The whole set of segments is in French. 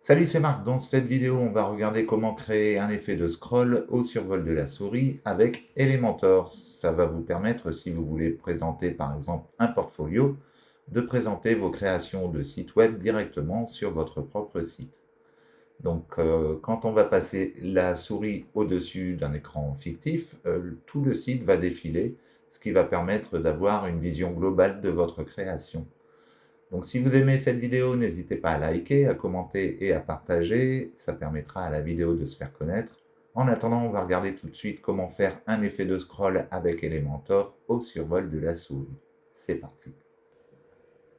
Salut, c'est Marc. Dans cette vidéo, on va regarder comment créer un effet de scroll au survol de la souris avec Elementor. Ça va vous permettre, si vous voulez présenter par exemple un portfolio, de présenter vos créations de site web directement sur votre propre site. Donc, quand on va passer la souris au-dessus d'un écran fictif, tout le site va défiler, ce qui va permettre d'avoir une vision globale de votre création. Donc si vous aimez cette vidéo, n'hésitez pas à liker, à commenter et à partager, ça permettra à la vidéo de se faire connaître. En attendant, on va regarder tout de suite comment faire un effet de scroll avec Elementor au survol de la souris. C'est parti.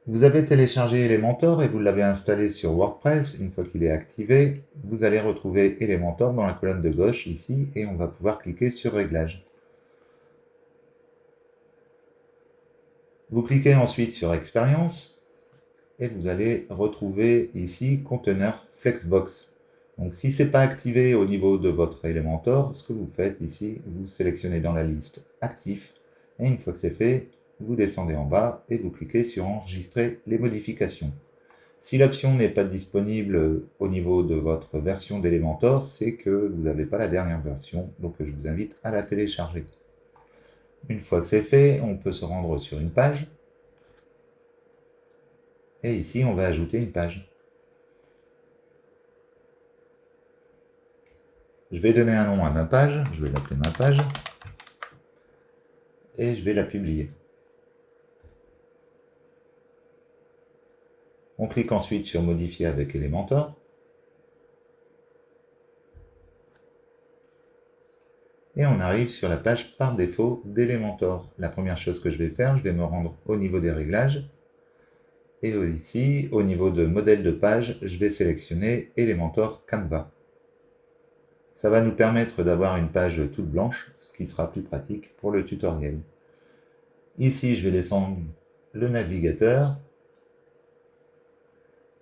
Vous avez téléchargé Elementor et vous l'avez installé sur WordPress. Une fois qu'il est activé, vous allez retrouver Elementor dans la colonne de gauche ici et on va pouvoir cliquer sur Réglages. Vous cliquez ensuite sur Expérience et vous allez retrouver ici Conteneur Flexbox. Donc si ce n'est pas activé au niveau de votre Elementor, ce que vous faites ici, vous sélectionnez dans la liste Actif et une fois que c'est fait, vous descendez en bas et vous cliquez sur Enregistrer les modifications. Si l'option n'est pas disponible au niveau de votre version d'Elementor, c'est que vous n'avez pas la dernière version, donc je vous invite à la télécharger. Une fois que c'est fait, on peut se rendre sur une page. Et ici, on va ajouter une page. Je vais donner un nom à ma page, je vais l'appeler ma page, et je vais la publier. On clique ensuite sur Modifier avec Elementor. Et on arrive sur la page par défaut d'Elementor. La première chose que je vais faire, je vais me rendre au niveau des réglages. Et ici, au niveau de modèle de page, je vais sélectionner Elementor Canva. Ça va nous permettre d'avoir une page toute blanche, ce qui sera plus pratique pour le tutoriel. Ici, je vais descendre le navigateur.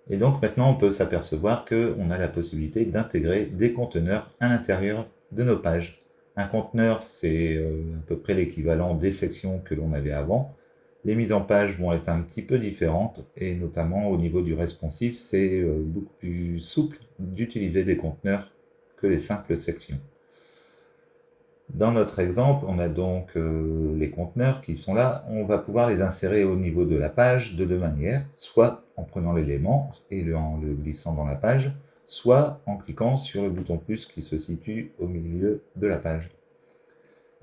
Et donc maintenant, on peut s'apercevoir qu'on a la possibilité d'intégrer des conteneurs à l'intérieur de nos pages. Un conteneur, c'est à peu près l'équivalent des sections que l'on avait avant. Les mises en page vont être un petit peu différentes, et notamment au niveau du responsive, c'est beaucoup plus souple d'utiliser des conteneurs que les simples sections. Dans notre exemple, on a donc les conteneurs qui sont là. On va pouvoir les insérer au niveau de la page de deux manières, soit en prenant l'élément et en le glissant dans la page, soit en cliquant sur le bouton plus qui se situe au milieu de la page.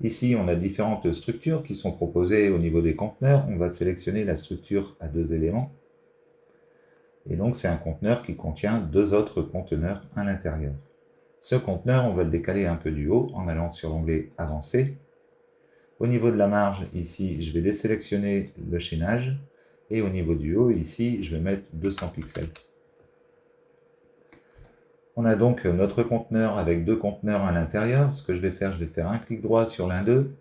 Ici, on a différentes structures qui sont proposées au niveau des conteneurs. On va sélectionner la structure à deux éléments. Et donc, c'est un conteneur qui contient deux autres conteneurs à l'intérieur. Ce conteneur, on va le décaler un peu du haut en allant sur l'onglet Avancer. Au niveau de la marge, ici, je vais désélectionner le chaînage. Et au niveau du haut, ici, je vais mettre 200 pixels. On a donc notre conteneur avec deux conteneurs à l'intérieur. Ce que je vais faire un clic droit sur l'un d'eux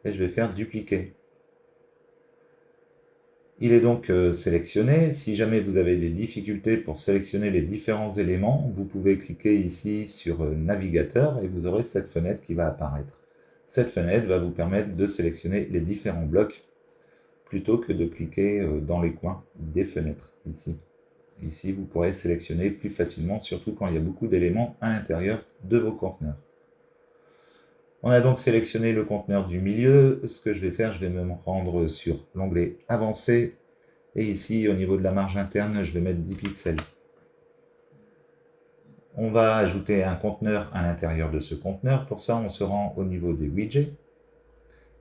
et je vais faire dupliquer. Il est donc sélectionné. Si jamais vous avez des difficultés pour sélectionner les différents éléments, vous pouvez cliquer ici sur Navigateur et vous aurez cette fenêtre qui va apparaître. Cette fenêtre va vous permettre de sélectionner les différents blocs plutôt que de cliquer dans les coins des fenêtres ici. Ici, vous pourrez sélectionner plus facilement, surtout quand il y a beaucoup d'éléments à l'intérieur de vos conteneurs. On a donc sélectionné le conteneur du milieu. Ce que je vais faire, je vais me rendre sur l'onglet Avancer. Et ici, au niveau de la marge interne, je vais mettre 10 pixels. On va ajouter un conteneur à l'intérieur de ce conteneur. Pour ça, on se rend au niveau des widgets.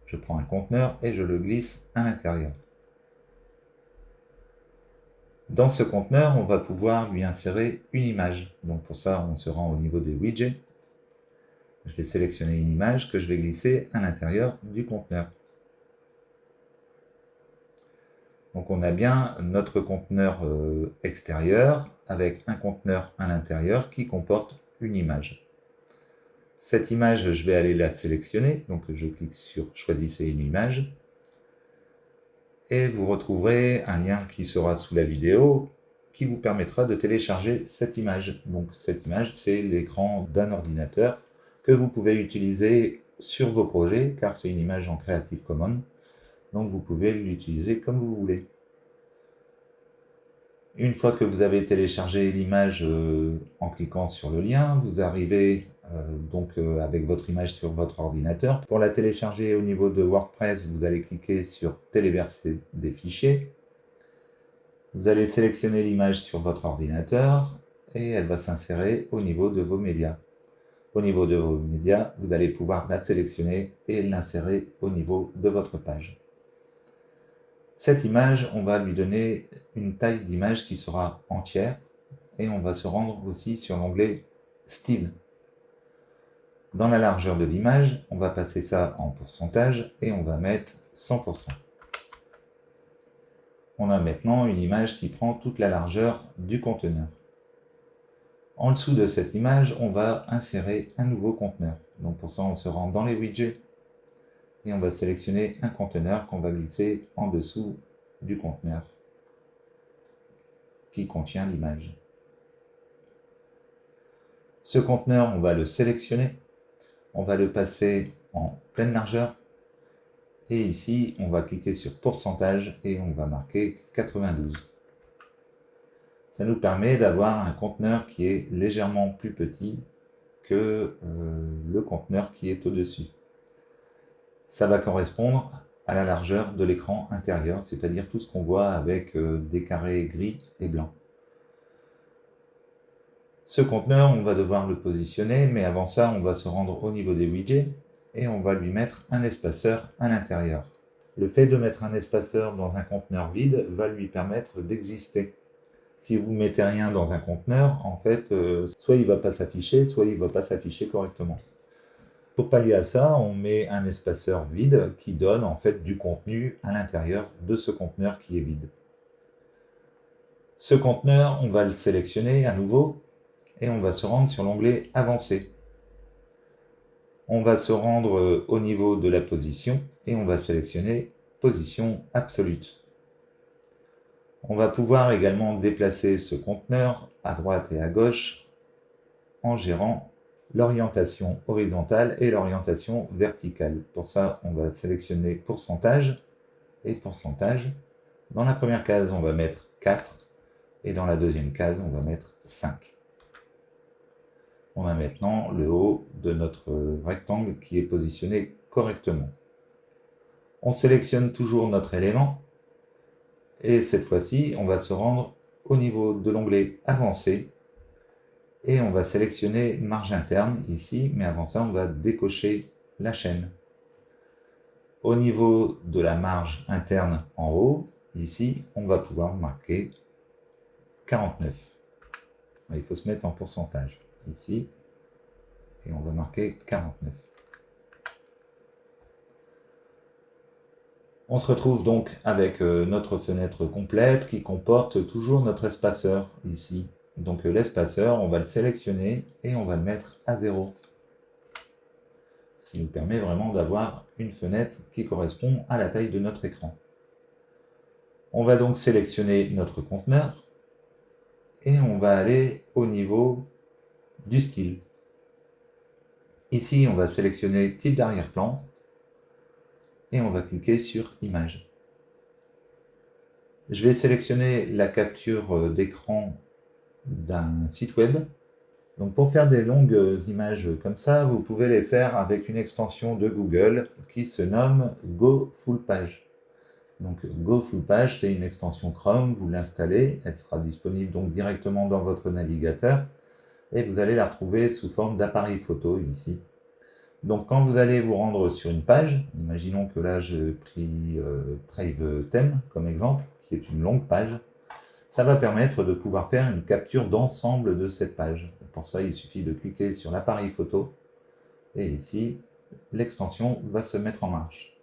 Je prends un conteneur et je le glisse à l'intérieur. Dans ce conteneur, on va pouvoir lui insérer une image. Donc pour ça, on se rend au niveau des widgets. Je vais sélectionner une image que je vais glisser à l'intérieur du conteneur. Donc on a bien notre conteneur extérieur avec un conteneur à l'intérieur qui comporte une image. Cette image, je vais aller la sélectionner. Donc je clique sur Choisissez une image. Et vous retrouverez un lien qui sera sous la vidéo qui vous permettra de télécharger cette image. Donc cette image, c'est l'écran d'un ordinateur que vous pouvez utiliser sur vos projets, car c'est une image en Creative Commons. Donc vous pouvez l'utiliser comme vous voulez. Une fois que vous avez téléchargé l'image en cliquant sur le lien, vous arrivez avec votre image sur votre ordinateur. Pour la télécharger au niveau de WordPress, vous allez cliquer sur téléverser des fichiers. Vous allez sélectionner l'image sur votre ordinateur et elle va s'insérer au niveau de vos médias. Au niveau de vos médias, vous allez pouvoir la sélectionner et l'insérer au niveau de votre page. Cette image, on va lui donner une taille d'image qui sera entière et on va se rendre aussi sur l'onglet Style. Dans la largeur de l'image, on va passer ça en pourcentage et on va mettre 100%. On a maintenant une image qui prend toute la largeur du conteneur. En dessous de cette image, on va insérer un nouveau conteneur. Donc pour ça, on se rend dans les widgets et on va sélectionner un conteneur qu'on va glisser en dessous du conteneur qui contient l'image. Ce conteneur, on va le sélectionner, on va le passer en pleine largeur et ici, on va cliquer sur pourcentage et on va marquer 92. Ça nous permet d'avoir un conteneur qui est légèrement plus petit que le conteneur qui est au-dessus. Ça va correspondre à la largeur de l'écran intérieur, c'est-à-dire tout ce qu'on voit avec des carrés gris et blancs. Ce conteneur, on va devoir le positionner, mais avant ça, on va se rendre au niveau des widgets et on va lui mettre un espaceur à l'intérieur. Le fait de mettre un espaceur dans un conteneur vide va lui permettre d'exister. Si vous ne mettez rien dans un conteneur, en fait, soit il ne va pas s'afficher, soit il ne va pas s'afficher correctement. Pour pallier à ça, on met un espaceur vide qui donne en fait du contenu à l'intérieur de ce conteneur qui est vide. Ce conteneur, on va le sélectionner à nouveau et on va se rendre sur l'onglet Avancé. On va se rendre au niveau de la position et on va sélectionner Position absolue. On va pouvoir également déplacer ce conteneur à droite et à gauche en gérant l'orientation horizontale et l'orientation verticale. Pour ça, on va sélectionner pourcentage et pourcentage. Dans la première case, on va mettre 4 et dans la deuxième case, on va mettre 5. On a maintenant le haut de notre rectangle qui est positionné correctement. On sélectionne toujours notre élément et cette fois-ci, on va se rendre au niveau de l'onglet Avancé et on va sélectionner marge interne ici, mais avant ça, on va décocher la chaîne. Au niveau de la marge interne en haut, ici, on va pouvoir marquer 49. Il faut se mettre en pourcentage ici et on va marquer 49. On se retrouve donc avec notre fenêtre complète qui comporte toujours notre espaceur ici. Donc l'espaceur, on va le sélectionner et on va le mettre à 0. Ce qui nous permet vraiment d'avoir une fenêtre qui correspond à la taille de notre écran. On va donc sélectionner notre conteneur et on va aller au niveau du style. Ici, on va sélectionner type d'arrière-plan et on va cliquer sur Image. Je vais sélectionner la capture d'écran d'un site web. Donc pour faire des longues images comme ça, vous pouvez les faire avec une extension de Google qui se nomme Go Full Page. Donc Go Full Page, c'est une extension Chrome, vous l'installez, elle sera disponible donc directement dans votre navigateur et vous allez la retrouver sous forme d'appareil photo ici. Donc quand vous allez vous rendre sur une page, imaginons que là j'ai pris Trave Theme comme exemple, qui est une longue page, ça va permettre de pouvoir faire une capture d'ensemble de cette page. Pour ça, il suffit de cliquer sur l'appareil photo et ici, l'extension va se mettre en marche.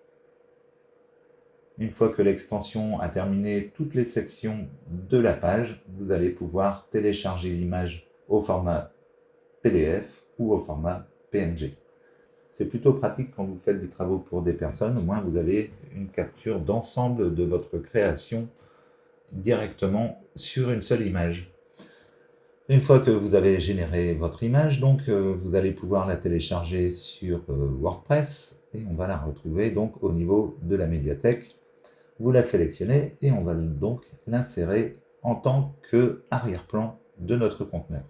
Une fois que l'extension a terminé toutes les sections de la page, vous allez pouvoir télécharger l'image au format PDF ou au format PNG. C'est plutôt pratique quand vous faites des travaux pour des personnes, au moins vous avez une capture d'ensemble de votre création directement sur une seule image. Une fois que vous avez généré votre image, donc vous allez pouvoir la télécharger sur WordPress et on va la retrouver donc au niveau de la médiathèque. Vous la sélectionnez et on va donc l'insérer en tant qu'arrière-plan de notre conteneur.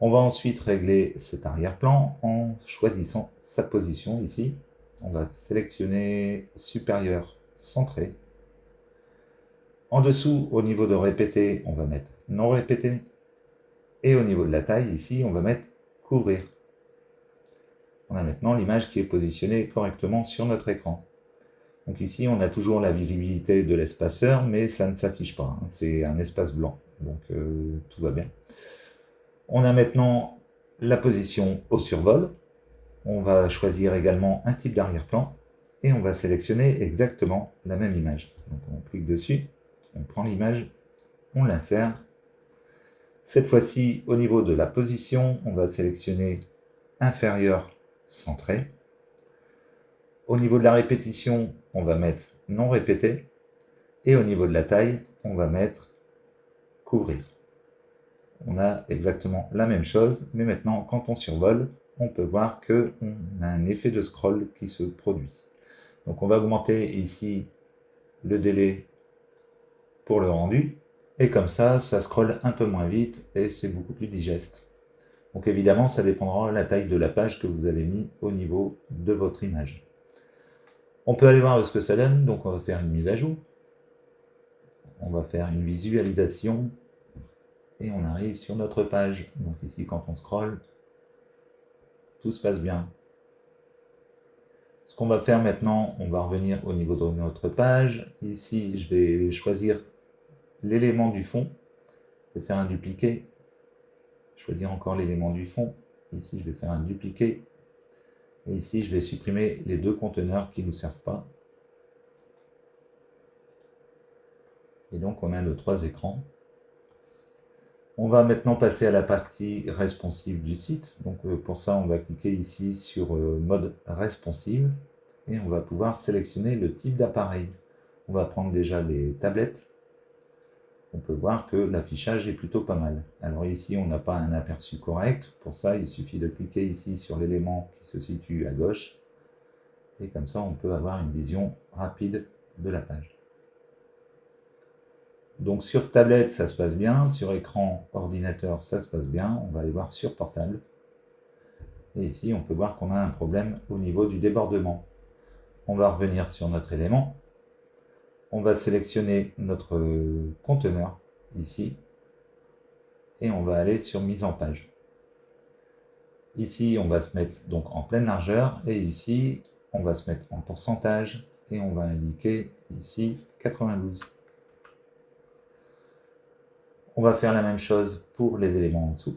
On va ensuite régler cet arrière-plan en choisissant sa position ici. On va sélectionner supérieur centré. En dessous, au niveau de répéter, on va mettre non répété. Et au niveau de la taille, ici, on va mettre couvrir. On a maintenant l'image qui est positionnée correctement sur notre écran. Donc ici, on a toujours la visibilité de l'espaceur, mais ça ne s'affiche pas. C'est un espace blanc, donc tout va bien. On a maintenant la position au survol. On va choisir également un type d'arrière-plan et on va sélectionner exactement la même image. Donc on clique dessus, on prend l'image, on l'insère. Cette fois-ci, au niveau de la position, on va sélectionner inférieur centré. Au niveau de la répétition, on va mettre non répété. Et au niveau de la taille, on va mettre couvrir. On a exactement la même chose, mais maintenant, quand on survole, on peut voir qu'on a un effet de scroll qui se produit. Donc on va augmenter ici le délai pour le rendu, et comme ça scrolle un peu moins vite et c'est beaucoup plus digeste. Donc évidemment, ça dépendra de la taille de la page que vous avez mis au niveau de votre image. On peut aller voir ce que ça donne, donc on va faire une mise à jour. On va faire une visualisation et on arrive sur notre page. Donc ici, quand on scrolle, tout se passe bien. Ce qu'on va faire maintenant, on va revenir au niveau de notre page. Ici, je vais choisir l'élément du fond. Je vais faire un dupliqué. Choisir encore l'élément du fond. Ici, je vais faire un dupliqué. Et ici, je vais supprimer les deux conteneurs qui ne nous servent pas. Et donc, on a nos trois écrans. On va maintenant passer à la partie responsive du site. Donc, pour ça, on va cliquer ici sur mode responsive. Et on va pouvoir sélectionner le type d'appareil. On va prendre déjà les tablettes. On peut voir que l'affichage est plutôt pas mal. Alors ici, on n'a pas un aperçu correct. Pour ça, il suffit de cliquer ici sur l'élément qui se situe à gauche. Et comme ça, on peut avoir une vision rapide de la page. Donc sur tablette, ça se passe bien. Sur écran ordinateur, ça se passe bien. On va aller voir sur portable. Et ici, on peut voir qu'on a un problème au niveau du débordement. On va revenir sur notre élément. On va sélectionner notre conteneur ici et on va aller sur mise en page. Ici, on va se mettre donc en pleine largeur et ici, on va se mettre en pourcentage et on va indiquer ici 92. On va faire la même chose pour les éléments en dessous.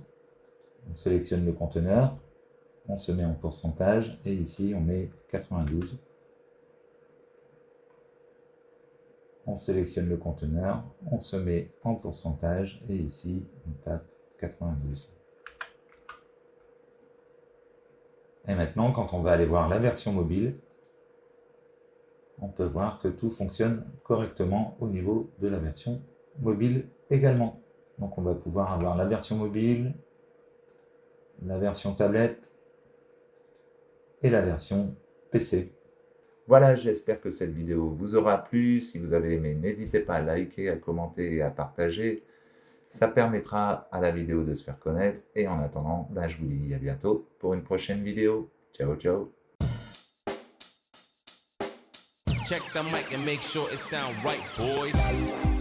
On sélectionne le conteneur, on se met en pourcentage et ici, on met 92. On sélectionne le conteneur, on se met en pourcentage et ici on tape 92. Et maintenant, quand on va aller voir la version mobile, on peut voir que tout fonctionne correctement au niveau de la version mobile également. Donc on va pouvoir avoir la version mobile, la version tablette et la version PC. Voilà, j'espère que cette vidéo vous aura plu. Si vous avez aimé, n'hésitez pas à liker, à commenter et à partager. Ça permettra à la vidéo de se faire connaître. Et en attendant, je vous dis à bientôt pour une prochaine vidéo. Ciao, ciao. Check the mic and make sure it sound right, boys.